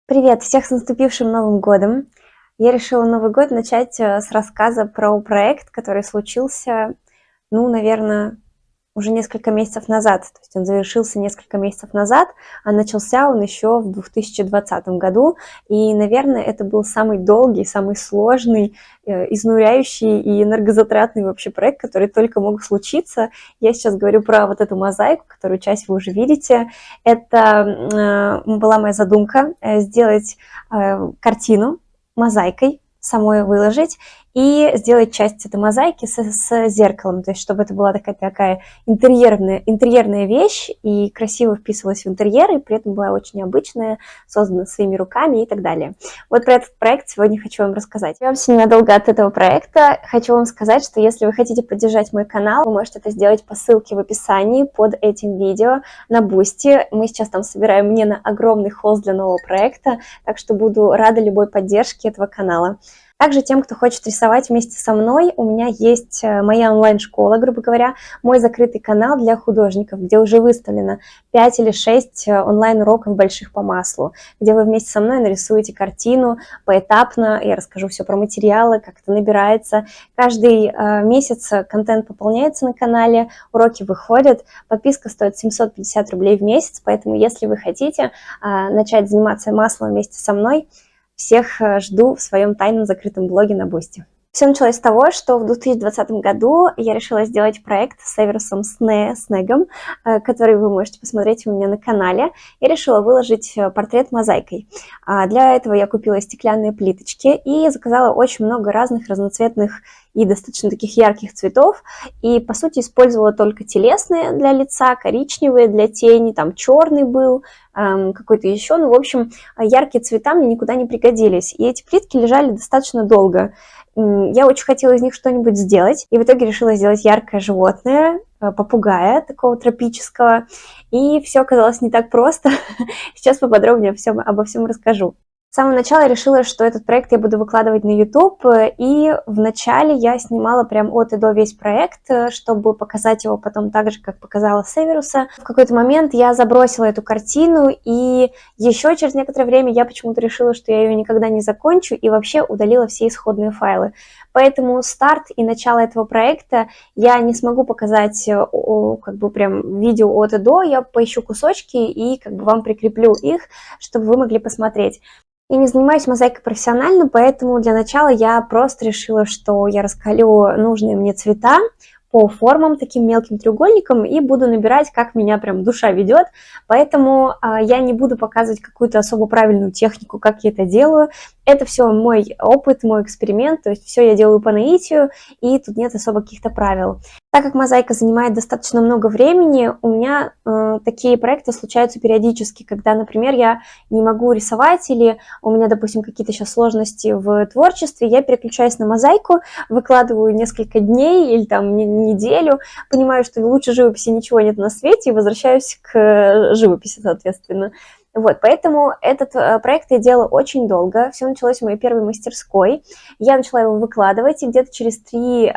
Привет! Всех с наступившим Новым годом! Я решила Новый год начать с рассказа про проект, который случился, наверное, уже несколько месяцев назад. То есть он завершился несколько месяцев назад, а начался он еще в 2020 году. И, наверное, это был самый долгий, самый сложный, изнуряющий и энергозатратный вообще проект, который только мог случиться. Я сейчас говорю про вот эту мозаику, которую часть вы уже видите. Это была моя задумка сделать картину мозаикой, самой выложить и сделать часть этой мозаики с зеркалом, то есть чтобы это была такая интерьерная вещь и красиво вписывалась в интерьер, и при этом была очень необычная, создана своими руками и так далее. Вот про этот проект сегодня хочу вам рассказать. Вернемся ненадолго от этого проекта. Хочу вам сказать, что если вы хотите поддержать мой канал, вы можете это сделать по ссылке в описании под этим видео на Boosty. Мы сейчас там собираем мне на огромный холст для нового проекта, так что буду рада любой поддержке этого канала. Также тем, кто хочет рисовать вместе со мной, у меня есть моя онлайн-школа, грубо говоря, мой закрытый канал для художников, где уже выставлено 5 или 6 онлайн-уроков больших по маслу, где вы вместе со мной нарисуете картину поэтапно, я расскажу все про материалы, как это набирается. Каждый месяц контент пополняется на канале, уроки выходят, подписка стоит 750 рублей в месяц, поэтому если вы хотите начать заниматься маслом вместе со мной, всех жду в своем тайном закрытом блоге на Boosty. Все началось с того, что в 2020 году я решила сделать проект с Эверусом Снегом, который вы можете посмотреть у меня на канале. Я решила выложить портрет мозаикой. Для этого я купила стеклянные плиточки и заказала очень много разных разноцветных и достаточно таких ярких цветов. И, по сути, использовала только телесные для лица, коричневые для тени, там черный был, какой-то еще. В общем, яркие цвета мне никуда не пригодились. И эти плитки лежали достаточно долго. Я очень хотела из них что-нибудь сделать, и в итоге решила сделать яркое животное, попугая такого тропического, и все оказалось не так просто. Сейчас поподробнее обо всем расскажу. С самого начала я решила, что этот проект я буду выкладывать на YouTube, и вначале я снимала прям от и до весь проект, чтобы показать его потом так же, как показала Северуса. В какой-то момент я забросила эту картину, и еще через некоторое время я почему-то решила, что я ее никогда не закончу, и вообще удалила все исходные файлы. Поэтому старт и начало этого проекта я не смогу показать прям видео от и до, я поищу кусочки и вам прикреплю их, чтобы вы могли посмотреть. Я не занимаюсь мозаикой профессионально, поэтому для начала я просто решила, что я раскалю нужные мне цвета по формам, таким мелким треугольником, и буду набирать, как меня прям душа ведет. Поэтому я не буду показывать какую-то особо правильную технику, как я это делаю. Это все мой опыт, мой эксперимент, то есть все я делаю по наитию, и тут нет особо каких-то правил. Так как мозаика занимает достаточно много времени, у меня такие проекты случаются периодически, когда, например, я не могу рисовать, или у меня, допустим, какие-то сейчас сложности в творчестве, я переключаюсь на мозаику, выкладываю несколько дней или там неделю, понимаю, что лучше живописи ничего нет на свете, и возвращаюсь к живописи, соответственно. Вот, поэтому этот проект я делала очень долго. Все началось в моей первой мастерской. Я начала его выкладывать, и где-то через 3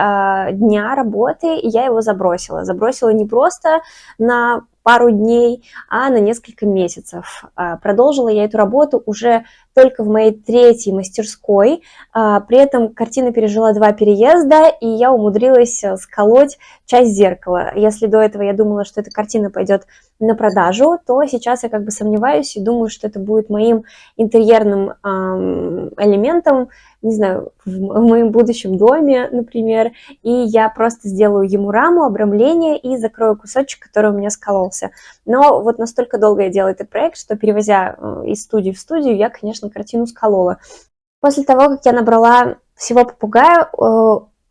дня работы я его забросила. Забросила не просто на пару дней, а на несколько месяцев. Продолжила я эту работу уже только в моей 3-й мастерской. При этом картина пережила 2 переезда, и я умудрилась сколоть часть зеркала. Если до этого я думала, что эта картина пойдет на продажу, то сейчас я сомневаюсь и думаю, что это будет моим интерьерным элементом, не знаю, в моем будущем доме, например, и я просто сделаю ему раму, обрамление и закрою кусочек, который у меня скололся. Но вот настолько долго я делала этот проект, что, перевозя из студии в студию, я, конечно, картину сколола. После того, как я набрала всего попугая,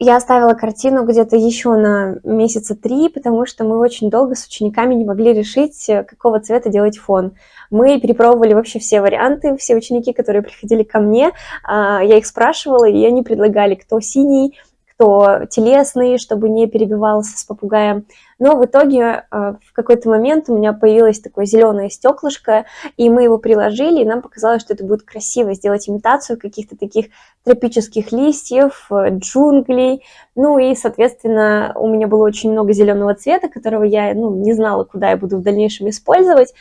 я оставила картину где-то еще на месяца 3, потому что мы очень долго с учениками не могли решить, какого цвета делать фон. Мы перепробовали вообще все варианты, все ученики, которые приходили ко мне, я их спрашивала, и они предлагали, кто синий, кто телесный, чтобы не перебивался с попугаем. Но в итоге в какой-то момент у меня появилось такое зеленое стеклышко, и мы его приложили, и нам показалось, что это будет красиво, сделать имитацию каких-то таких тропических листьев, джунглей. И, соответственно, у меня было очень много зеленого цвета, которого я не знала, куда я буду в дальнейшем использовать.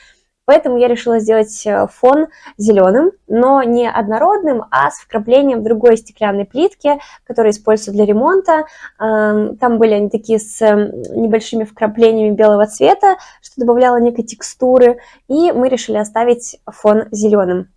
Поэтому я решила сделать фон зеленым, но не однородным, а с вкраплением другой стеклянной плитки, которую используют для ремонта. Там были они такие с небольшими вкраплениями белого цвета, что добавляло некой текстуры, и мы решили оставить фон зеленым.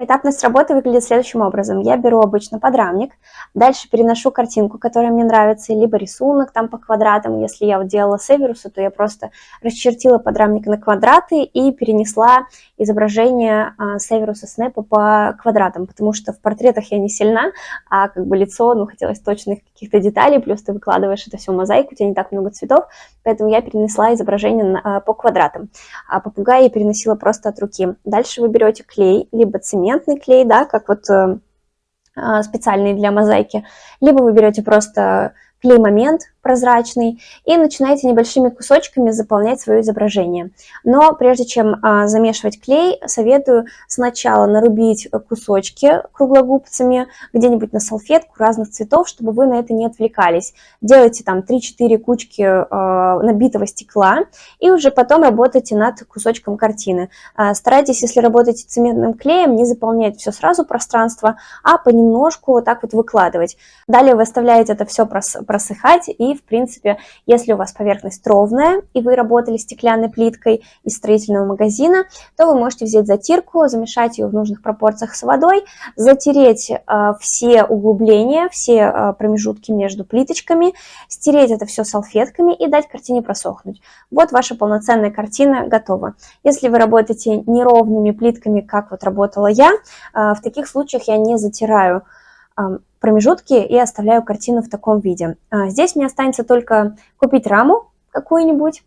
Этапность работы выглядит следующим образом. Я беру обычно подрамник, дальше переношу картинку, которая мне нравится, либо рисунок там по квадратам. Если я вот делала Северуса, то я просто расчертила подрамник на квадраты и перенесла изображение Северуса Снэпа по квадратам, потому что в портретах я не сильна, а как бы лицо, ну, хотелось точных каких-то деталей, плюс ты выкладываешь это все в мозаику, у тебя не так много цветов, поэтому я перенесла изображение по квадратам. А попугая я переносила просто от руки. Дальше вы берете клей, либо цементный клей, да, как вот специальный для мозаики, либо вы берете просто клей-момент прозрачный и начинаете небольшими кусочками заполнять свое изображение. Но прежде чем замешивать клей, советую сначала нарубить кусочки круглогубцами где-нибудь на салфетку разных цветов, чтобы вы на это не отвлекались. Делайте там 3-4 кучки набитого стекла и уже потом работайте над кусочком картины. Старайтесь, если работаете цементным клеем, не заполнять все сразу пространство, а понемножку вот так вот выкладывать. Далее вы оставляете это все просыхать, и в принципе, если у вас поверхность ровная и вы работали стеклянной плиткой из строительного магазина, то вы можете взять затирку, замешать ее в нужных пропорциях с водой, затереть все углубления, все промежутки между плиточками, стереть это все салфетками и дать картине просохнуть. Вот ваша полноценная картина готова. Если вы работаете неровными плитками, как вот работала я, в таких случаях я не затираю промежутки и оставляю картину в таком виде. Здесь мне останется только купить раму какую-нибудь.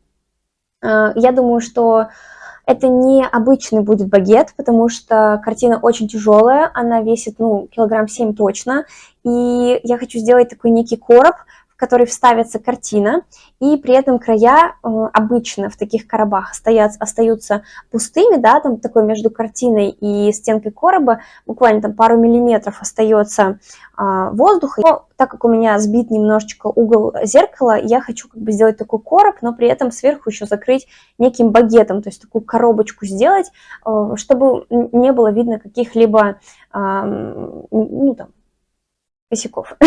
Я думаю, что это не обычный будет багет, потому что картина очень тяжелая, она весит, ну, килограмм 7 точно, и я хочу сделать такой некий короб, в который вставится картина, и при этом края обычно в таких коробах остаются пустыми, да, там такой между картиной и стенкой короба буквально там пару миллиметров остается воздуха. Но так как у меня сбит немножечко угол зеркала, я хочу как бы сделать такой короб, но при этом сверху еще закрыть неким багетом, то есть такую коробочку сделать, чтобы не было видно каких-либо, ну там, косяков.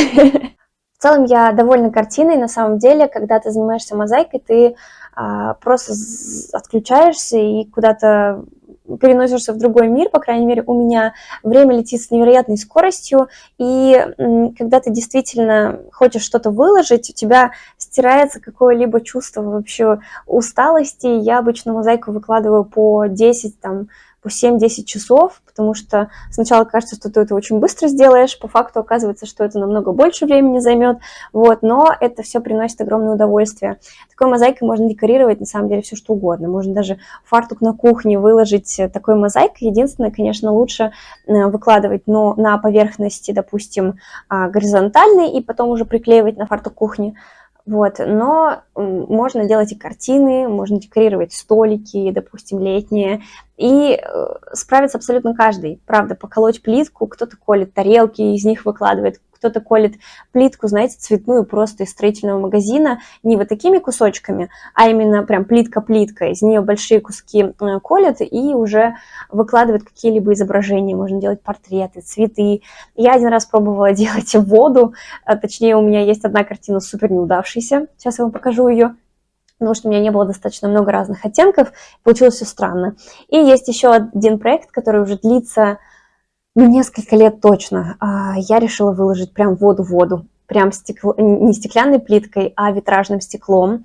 В целом я довольна картиной, на самом деле, когда ты занимаешься мозаикой, ты просто отключаешься и куда-то переносишься в другой мир, по крайней мере, у меня время летит с невероятной скоростью, и когда ты действительно хочешь что-то выложить, у тебя стирается какое-либо чувство вообще усталости. Я обычно мозаику выкладываю по 10, там, по 7-10 часов, потому что сначала кажется, что ты это очень быстро сделаешь, по факту оказывается, что это намного больше времени займет, вот, но это все приносит огромное удовольствие. Такой мозаикой можно декорировать, на самом деле, все что угодно. Можно даже фартук на кухне выложить такой мозаикой. Единственное, конечно, лучше выкладывать, но на поверхности, допустим, горизонтальной, и потом уже приклеивать на фартук кухни. Вот, но можно делать и картины, можно декорировать столики, допустим, летние, и справится абсолютно каждый. Правда, поколоть плитку, кто-то колет тарелки, из них выкладывает, кто-то колет плитку, знаете, цветную просто из строительного магазина, не вот такими кусочками, а именно прям плитка-плитка, из нее большие куски колят и уже выкладывают какие-либо изображения, можно делать портреты, цветы. Я один раз пробовала делать воду, точнее у меня есть одна картина супер неудавшаяся, сейчас я вам покажу ее, потому что у меня не было достаточно много разных оттенков, получилось все странно. И есть еще один проект, который уже длится, ну, несколько лет точно. Я решила выложить прям воду-воду. прям не стеклянной плиткой, а витражным стеклом,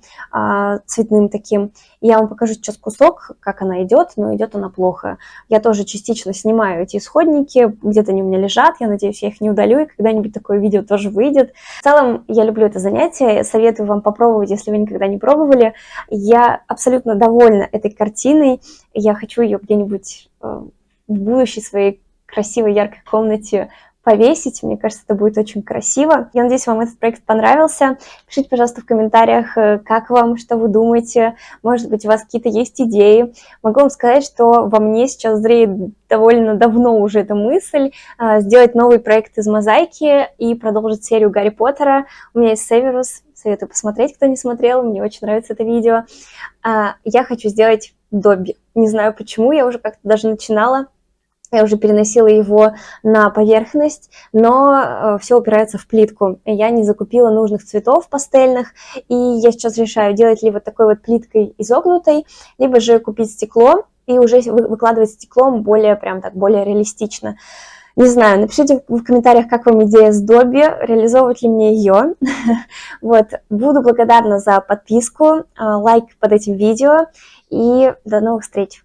цветным таким. И я вам покажу сейчас кусок, как она идет, но идет она плохо. Я тоже частично снимаю эти исходники, где-то они у меня лежат, я надеюсь, я их не удалю, и когда-нибудь такое видео тоже выйдет. В целом, я люблю это занятие, советую вам попробовать, если вы никогда не пробовали. Я абсолютно довольна этой картиной, я хочу ее где-нибудь в будущей своей красивой, яркой комнате повесить. Мне кажется, это будет очень красиво. Я надеюсь, вам этот проект понравился. Пишите, пожалуйста, в комментариях, как вам, что вы думаете. Может быть, у вас какие-то есть идеи. Могу вам сказать, что во мне сейчас зреет довольно давно уже эта мысль сделать новый проект из мозаики и продолжить серию Гарри Поттера. У меня есть Северус. Советую посмотреть, кто не смотрел. Мне очень нравится это видео. Я хочу сделать Добби. Не знаю почему, я уже как-то даже начинала. Я уже переносила его на поверхность, но все упирается в плитку. Я не закупила нужных цветов пастельных, и я сейчас решаю, делать ли вот такой вот плиткой изогнутой, либо же купить стекло и уже выкладывать стеклом более реалистично. Не знаю, напишите в комментариях, как вам идея с Добби, реализовывать ли мне ее. Вот, буду благодарна за подписку, лайк под этим видео, и до новых встреч!